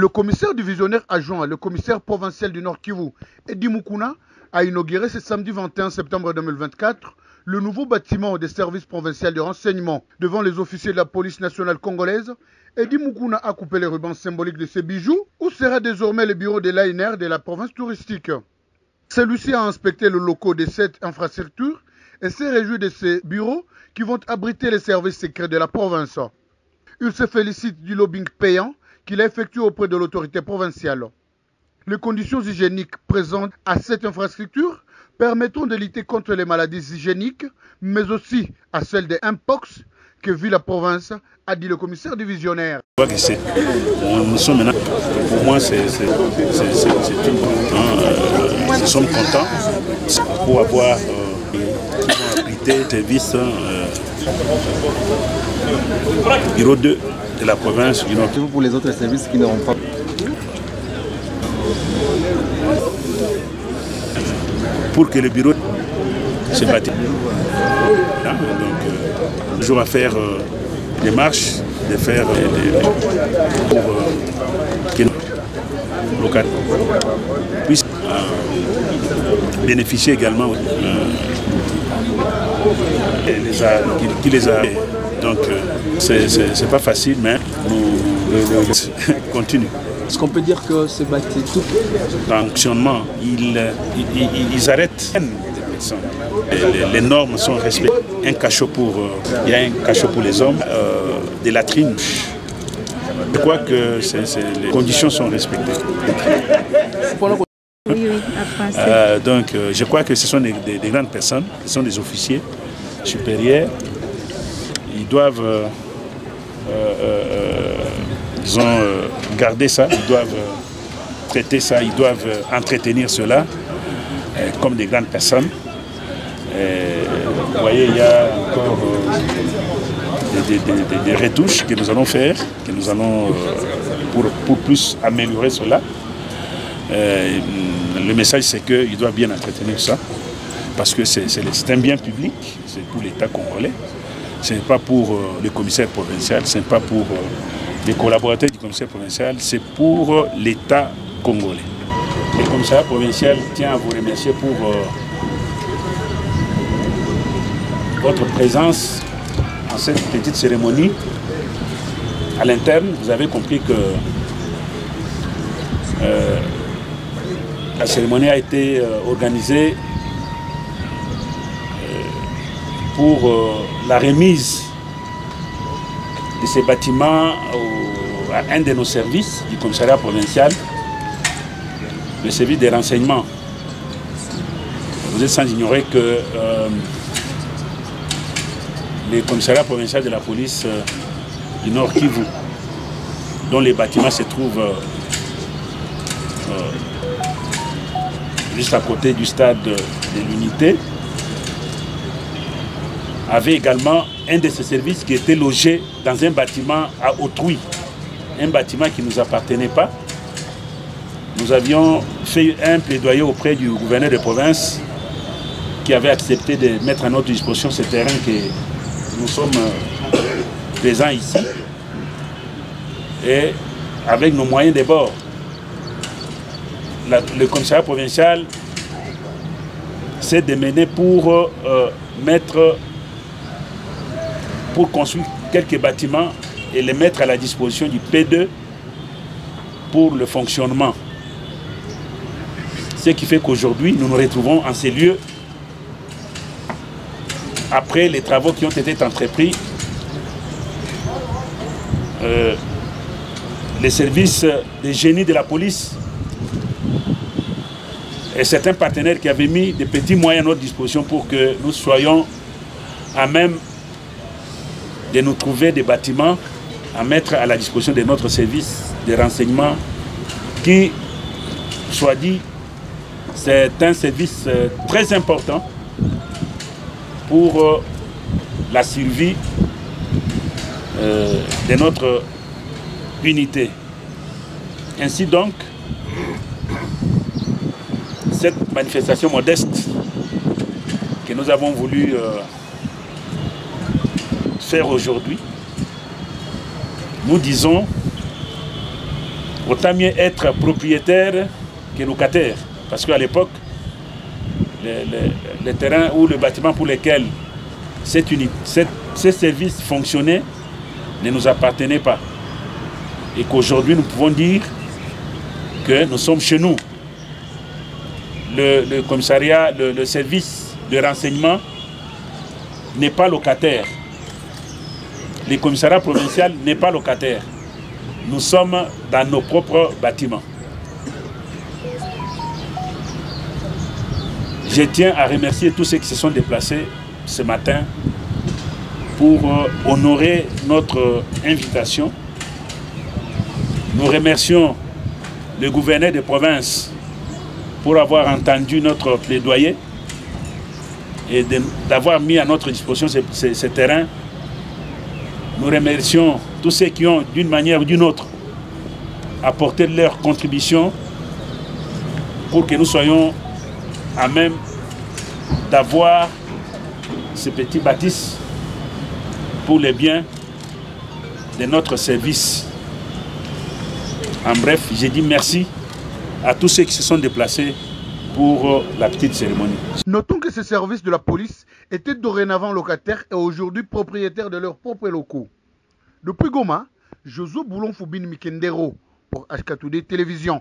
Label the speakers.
Speaker 1: Le commissaire divisionnaire adjoint, le commissaire provincial du Nord Kivu, Edi Mukuna, a inauguré ce samedi 21 septembre 2024 le nouveau bâtiment des services provinciaux de renseignement devant les officiers de la police nationale congolaise. Edi Mukuna a coupé les rubans symboliques de ces bijoux, où sera désormais le bureau de l'ANR de la province touristique. Celui-ci a inspecté le locaux de cette infrastructure et s'est réjoui de ces bureaux qui vont abriter les services secrets de la province. Il se félicite du lobbying payant qu'il a effectué auprès de l'autorité provinciale. Les conditions hygiéniques présentes à cette infrastructure permettront de lutter contre les maladies hygiéniques, mais aussi à celles des mpox que vit la province, a dit le commissaire divisionnaire.
Speaker 2: Nous sommes maintenant, pour moi, c'est une nous sommes contents pour avoir abrité service bureau 2 de la province du Nord.
Speaker 3: Pour les autres services qui n'auront pas.
Speaker 2: Pour que le bureau se bâtisse. Donc, toujours à faire des marches, de faire pour que nos locaux puissent bénéficier également qui les a. Donc, c'est pas facile, mais nous continuons.
Speaker 3: Est-ce qu'on peut dire que ce bâtiment tout
Speaker 2: fonctionnement, ils arrêtent les personnes. Les normes sont respectées. Un cachot il y a un cachot pour les hommes, des latrines. Je crois que les conditions sont respectées. Donc, je crois que ce sont des grandes personnes, ce sont des officiers supérieurs. Ils doivent garder ça, ils doivent traiter ça, ils doivent entretenir cela comme des grandes personnes. Vous voyez, il y a encore des retouches que nous allons faire, que nous allons pour plus améliorer cela. Le message, c'est qu'ils doivent bien entretenir ça, parce que c'est un bien public, c'est pour l'État congolais. Ce n'est pas pour le commissaire provincial, ce n'est pas pour les collaborateurs du commissaire provincial, c'est pour l'État congolais. Le commissariat provincial tient à vous remercier pour votre présence en cette petite cérémonie. À l'interne, vous avez compris que la cérémonie a été organisée pour la remise de ces bâtiments à un de nos services du commissariat provincial, le service des renseignements. Vous êtes sans ignorer que le commissariat provincial de la police du Nord Kivu, dont les bâtiments se trouvent juste à côté du stade de l'unité, avait également un de ces services qui était logé dans un bâtiment à autrui, un bâtiment qui ne nous appartenait pas. Nous avions fait un plaidoyer auprès du gouverneur de province qui avait accepté de mettre à notre disposition ce terrain que nous sommes présents ici. Et avec nos moyens de bord, le commissariat provincial s'est démené pour construire quelques bâtiments et les mettre à la disposition du P2 pour le fonctionnement. Ce qui fait qu'aujourd'hui, nous nous retrouvons en ces lieux après les travaux qui ont été entrepris. Les services des génies de la police et certains partenaires qui avaient mis des petits moyens à notre disposition pour que nous soyons à même de nous trouver des bâtiments à mettre à la disposition de notre service de renseignement qui, soit dit, c'est un service très important pour la survie de notre unité. Ainsi donc, cette manifestation modeste que nous avons voulu faire aujourd'hui, nous disons autant mieux être propriétaire que locataire. Parce qu'à l'époque, le terrain ou le bâtiment pour lequel ces services fonctionnaient ne nous appartenait pas. Et qu'aujourd'hui, nous pouvons dire que nous sommes chez nous. Le commissariat, le service de renseignement n'est pas locataire. Le commissariat provincial n'est pas locataire. Nous sommes dans nos propres bâtiments. Je tiens à remercier tous ceux qui se sont déplacés ce matin pour honorer notre invitation. Nous remercions le gouverneur de province pour avoir entendu notre plaidoyer et d'avoir mis à notre disposition ce terrain. Nous remercions tous ceux qui ont, d'une manière ou d'une autre, apporté leur contribution pour que nous soyons à même d'avoir ce petit bâtisse pour le bien de notre service. En bref, j'ai dit merci à tous ceux qui se sont déplacés pour la petite cérémonie.
Speaker 1: Notons que ces services de la police étaient dorénavant locataires et aujourd'hui propriétaires de leurs propres locaux. Depuis Goma, Josué Boulon Foubine Mikendero pour HK2D Télévision.